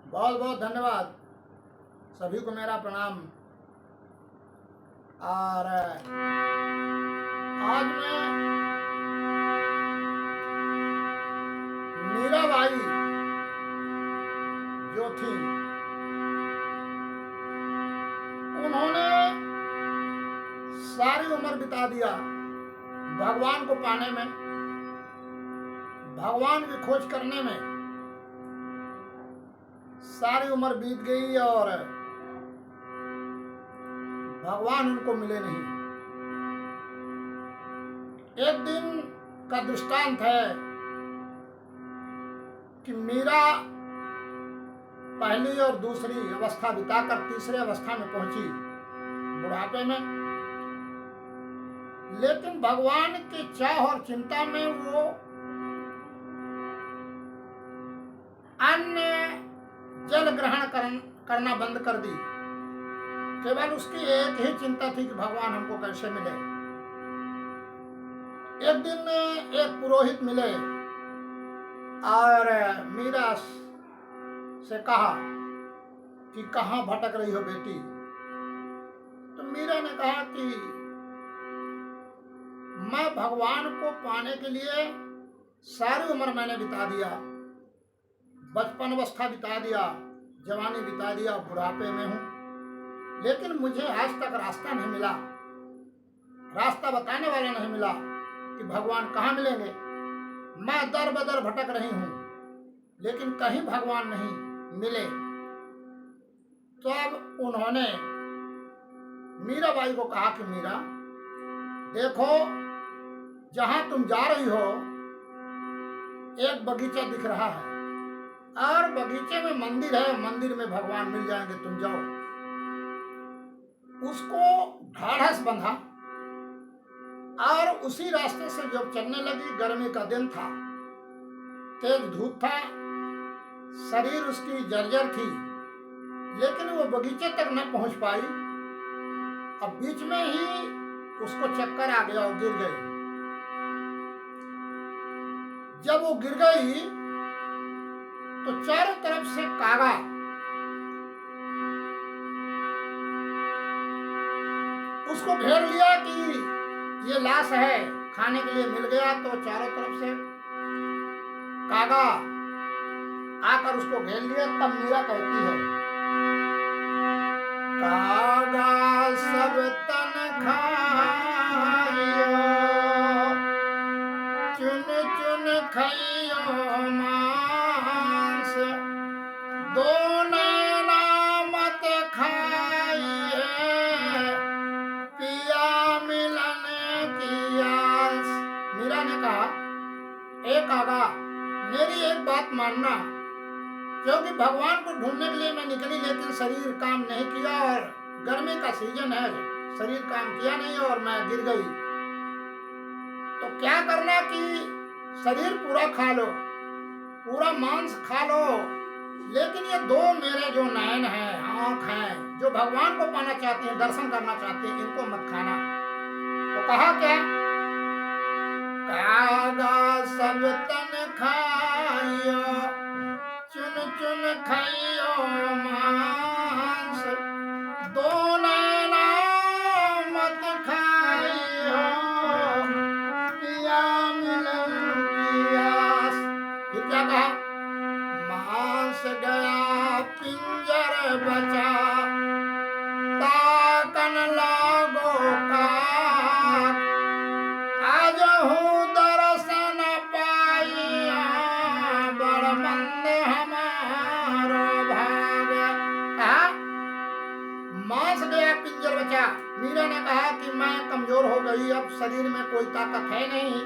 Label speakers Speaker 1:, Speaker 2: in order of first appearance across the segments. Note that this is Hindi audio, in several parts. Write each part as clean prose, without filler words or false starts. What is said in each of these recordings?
Speaker 1: बहुत बहुत धन्यवाद। सभी को मेरा प्रणाम। और आज मैं मीराबाई जो थी, उन्होंने सारी उम्र बिता दिया भगवान को पाने में, भगवान की खोज करने में। सारी उम्र बीत गई और भगवान उनको मिले नहीं। एक दिन का दृष्टांत है कि मीरा पहली और दूसरी अवस्था बिताकर तीसरी अवस्था में पहुंची, बुढ़ापे में। लेकिन भगवान की चाह और चिंता में वो अन्य जल ग्रहण करना बंद कर दी। केवल उसकी एक ही चिंता थी कि भगवान हमको कैसे मिले। एक दिन एक पुरोहित मिले और मीरा से कहा कि कहाँ भटक रही हो बेटी। तो मीरा ने कहा कि मैं भगवान को पाने के लिए सारी उम्र मैंने बिता दिया, बचपन अवस्था बिता दिया, जवानी बिता दिया, बुढ़ापे में हूँ, लेकिन मुझे आज तक रास्ता नहीं मिला, रास्ता बताने वाला नहीं मिला कि भगवान कहाँ मिलेंगे। मैं दर बदर भटक रही हूँ, लेकिन कहीं भगवान नहीं मिले। तो अब उन्होंने मीराबाई को कहा कि मीरा देखो, जहां तुम जा रही हो एक बगीचा दिख रहा है और बगीचे में मंदिर है, मंदिर में भगवान मिल जाएंगे, तुम जाओ। उसको ढाढ़स बंधा और उसी रास्ते से जब चलने लगी, गर्मी का दिन था, तेज धूप था, शरीर उसकी जर्जर थी, लेकिन वो बगीचे तक न पहुंच पाई। अब बीच में ही उसको चक्कर आ गया और गिर गई। जब वो गिर गई तो चारों तरफ से कागा उसको घेर लिया कि ये लाश है, खाने के लिए मिल गया। तो चारों तरफ से कागा आकर उसको घेर लिया। तब मीरा कहती है, कागा सब तन खाइयो, चुन चुन खाइयो मांस, दो नैना मत खाइए, पिया मिलन की आस। मीरा ने कहा, ए कागा, मेरी एक बात मानना, क्योंकि भगवान को ढूंढने के लिए मैं निकली, लेकिन शरीर काम नहीं किया और गर्मी का सीजन है, शरीर काम किया नहीं और मैं गिर गई। तो क्या करना कि शरीर पूरा खा लो, पूरा मांस खा लो, लेकिन ये दो मेरे जो नयन हैं, आंख हैं, जो भगवान को पाना चाहते हैं, दर्शन करना चाहते हैं, इनको मत खाना। तो कहा क्या, कागा सब तन खाइयो, चुन चुन खाइयो मांस, दो नैना मत खाइयो, पिया मिलन की आस। फिर क्या कहा, मांस गया पिंजर बचा, ताकन लागो काट, आज हूँ दर्शन पाइया, बड़ मंद हमारो भाग्य। कहा, मांस गया पिंजर बचा। मीरा ने कहा कि मैं कमजोर हो गई, अब शरीर में कोई ताकत है नहीं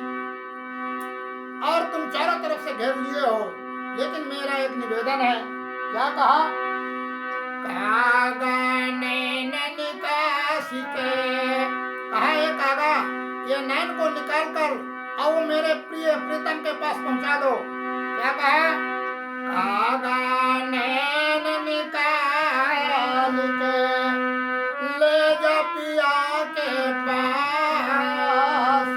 Speaker 1: और तुम चारों तरफ से घेर लिए हो, लेकिन मेरा एक निवेदन है। क्या कहा, कागा नैन निकासी के। कहा, ये कागा, ये नैन को निकाल कर और मेरे प्रिय प्रीतम के पास पहुंचा दो। क्या कहा, कागा नैन निकाल के ले जा पिया के पास,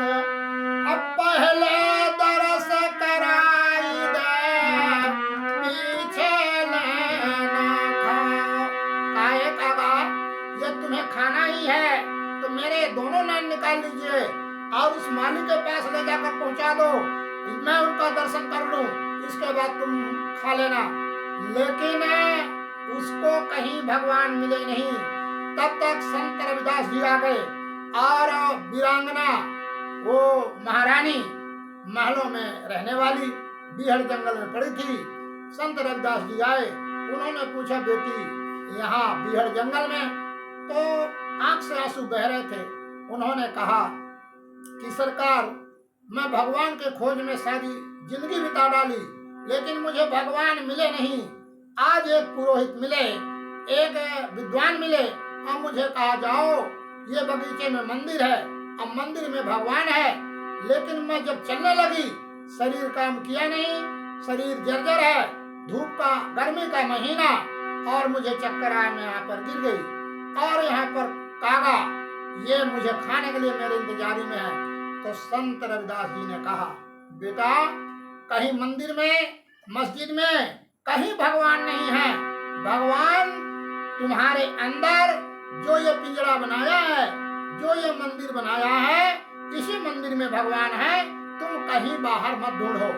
Speaker 1: अब पहले दरस कराई दे, पीछे ले उस मालिक के पास ले जाकर पहुंचा दो, मैं उनका दर्शन कर लूं, इसके बाद तुम खा लेना। लेकिन उसको कहीं भगवान मिले नहीं। तब तक संत रविदास जी आ गए और वीरांगना, वो महारानी महलों में रहने वाली बीहड़ जंगल में पड़ी थी। संत रविदास जी आए, उन्होंने पूछा, बेटी यहाँ बीहड़ जंगल में? तो आंख से आंसू बह रहे थे। उन्होंने कहा कि सरकार, मैं भगवान के खोज में सारी जिंदगी बिता डाली, लेकिन मुझे भगवान मिले नहीं। आज एक पुरोहित मिले, एक विद्वान मिले, अब मुझे कहा जाओ ये बगीचे में मंदिर है, अब मंदिर में भगवान है। लेकिन मैं जब चलने लगी, शरीर काम किया नहीं, शरीर जर्जर है, धूप का गर्मी का महीना, और मुझे चक्कर आया, मैं यहाँ पर गिर गई। और यहाँ पर कागा, ये मुझे खाने के लिए मेरे इंतजारी में है। तो संत रविदास जी ने कहा, बेटा कहीं मंदिर में, मस्जिद में कहीं भगवान नहीं है। भगवान तुम्हारे अंदर जो ये पिंजरा बनाया है, जो ये मंदिर बनाया है, इसी मंदिर में भगवान है, तुम कहीं बाहर मत ढूंढो।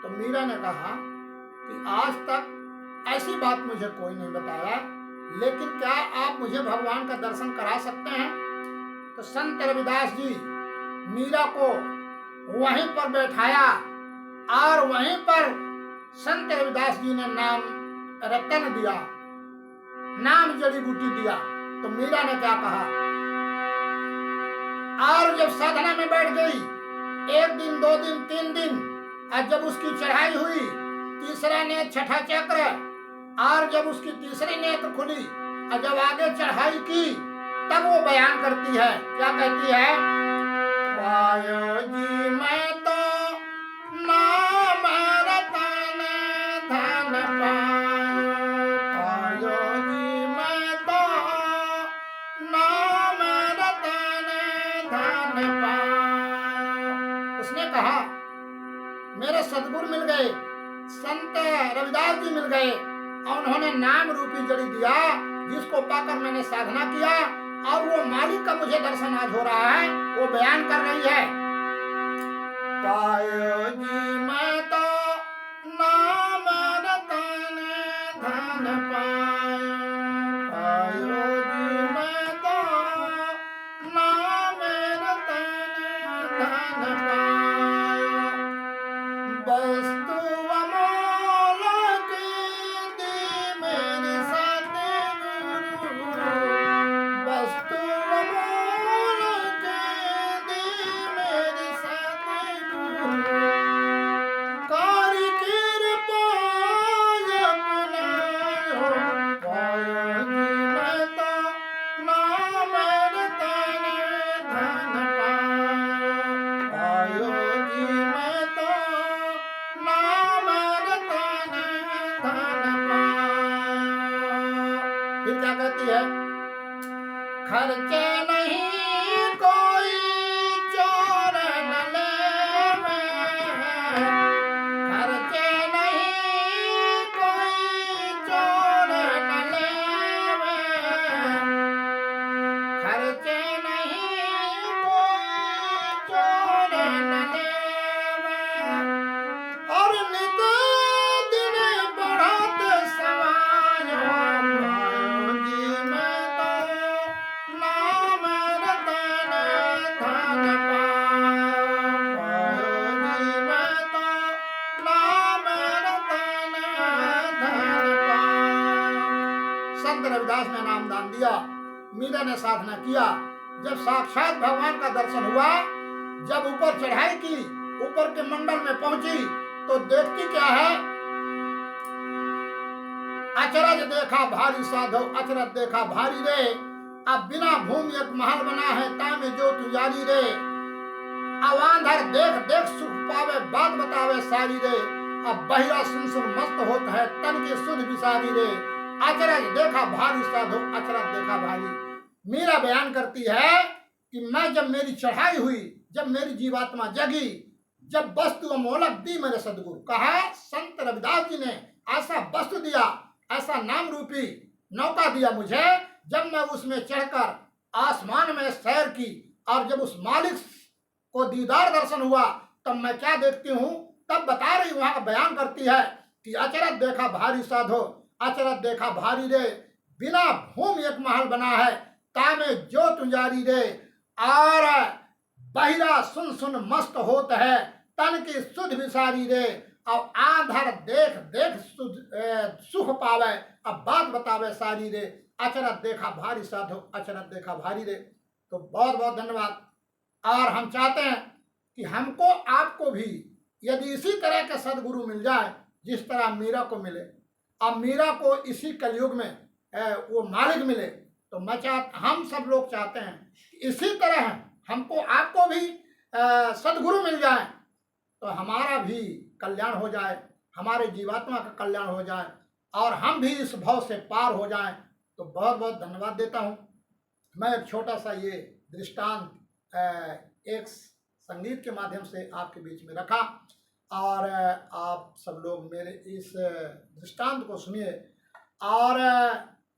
Speaker 1: तो मीरा ने कहा कि आज तक ऐसी बात मुझे कोई नहीं बताया, लेकिन क्या आप मुझे भगवान का दर्शन करा सकते हैं? तो संत रविदास जी मीरा को वहीं पर बैठाया और वहीं पर संत रविदास जी ने नाम रतन दिया, नाम जड़ी बूटी दिया। तो मीरा ने क्या कहा, और जब साधना में बैठ गई, 1 दिन 2 दिन 3 दिन, और जब उसकी चढ़ाई हुई, तीसरा नेत्र छठा चक्र, और जब उसकी तीसरी नेत्र खुली और जब आगे चढ़ाई की, तब वो बयान करती है, क्या कहती है, पायो जी मैं तो नाम रतन धन पायो, पायो जी मैं तो नाम रतन धन पायो। उसने कहा मेरे सद्गुरु मिल गए, संत रविदास जी मिल गए, और उन्होंने नाम रूपी जड़ी दिया, जिसको पाकर मैंने साधना किया, और वो मालिक का मुझे दर्शन आज हो रहा है। वो बयान कर रही है, पायो जी मैं तो नाम रतन धन पायो, पायो जी मैं तो नाम रतन धन पायो। वस्तु अमोल की दी मेरे सतगुरु, वस्तु अमोल की दी मेरे सतगुरु, कारी कृपा अपनायो, पायो जी मैं तो नाम रतन धन पायो, पायो जी मैं तो नाम रतन धन पायो। फिर क्या कहती है, खर्चे नहीं कोई चोर न लेवे, खर्चे नहीं कोई चोर न लेवे, खर्चे नहीं कोई चोर न लेवे, और नित दिन बढ़त समायो, पायो जी मैं तो नाम रतन धन पायो, पायो जी मैं तो नाम रतन धन पायो। संत रविदास ने नामदान दिया, मीरा ने साधना किया। जब साक्षात भगवान का दर्शन हुआ, जब ऊपर चढ़ाई की, ऊपर के मंडल में पहुंची, तो देखती क्या है, अचरज देखा भारी साधो, अचरज देखा भारी रे, अब बिना भूमि एक महल बना है, तामे जो तुजारी रे, अब आंधर देख देख सुख पावे, बात बतावे सारी रे, अब बहिरा सुन सुन मस्त होता है, तन की सुध विसारी रे, अचरज देखा भारी साधो, अचरज देखा भारी। मीरा बयान करती है कि मैं जब मेरी चढ़ाई हुई, जब मेरी जीवात्मा जगी, जब वस्तु अमोलक दी मेरे सदगुरु, कहा संत रविदास जी ने ऐसा वस्तु दिया, ऐसा नाम रूपी नौका दिया मुझे, जब मैं उसमें चढ़कर आसमान में सैर की, और जब उस मालिक को दीदार दर्शन हुआ, तब मैं क्या देखती हूँ, तब बता रही वहां का बयान करती है कि अचरज देखा भारी साधो, अचरज देखा भारी रे, बिना भूमि एक महल बना है, तामे जो तुंजारी रे, और बहिरा सुन सुन मस्त होत है, तन की सुध विसारी रे, और आंधर देख देख सुख पावे, अब बात बतावे सारी रे, अचरज देखा भारी साधो, अचरज देखा भारी रे। तो बहुत बहुत धन्यवाद। और हम चाहते हैं कि हमको आपको भी यदि इसी तरह के सदगुरु मिल जाए जिस तरह मीरा को मिले, अब मीरा को इसी कलयुग में वो मालिक मिले, तो हम सब लोग चाहते हैं कि इसी तरह हमको आपको भी सदगुरु मिल जाए, तो हमारा भी कल्याण हो जाए, हमारे जीवात्मा का कल्याण हो जाए, और हम भी इस भव से पार हो जाएं। तो बहुत बहुत धन्यवाद देता हूँ। मैं एक छोटा सा ये दृष्टांत एक संगीत के माध्यम से आपके बीच में रखा, और आप सब लोग मेरे इस दृष्टांत को सुनिए, और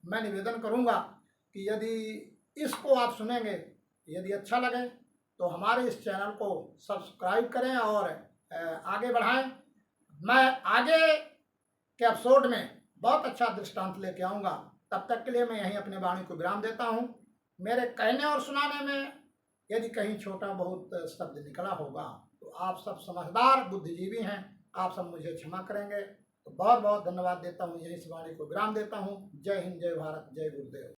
Speaker 1: मैं निवेदन करूंगा कि यदि इसको आप सुनेंगे, यदि अच्छा लगे तो हमारे इस चैनल को सब्सक्राइब करें और आगे बढ़ाएं। मैं आगे के एपिसोड में बहुत अच्छा दृष्टांत लेके आऊँगा। तब तक के लिए मैं यहीं अपने वाणी को विराम देता हूँ। मेरे कहने और सुनाने में यदि कहीं छोटा बहुत शब्द निकला होगा तो आप सब समझदार बुद्धिजीवी हैं, आप सब मुझे क्षमा करेंगे। तो बहुत बहुत धन्यवाद देता हूँ, यहीं इस वाणी को विराम देता हूँ। जय हिंद, जय भारत, जय गुरुदेव।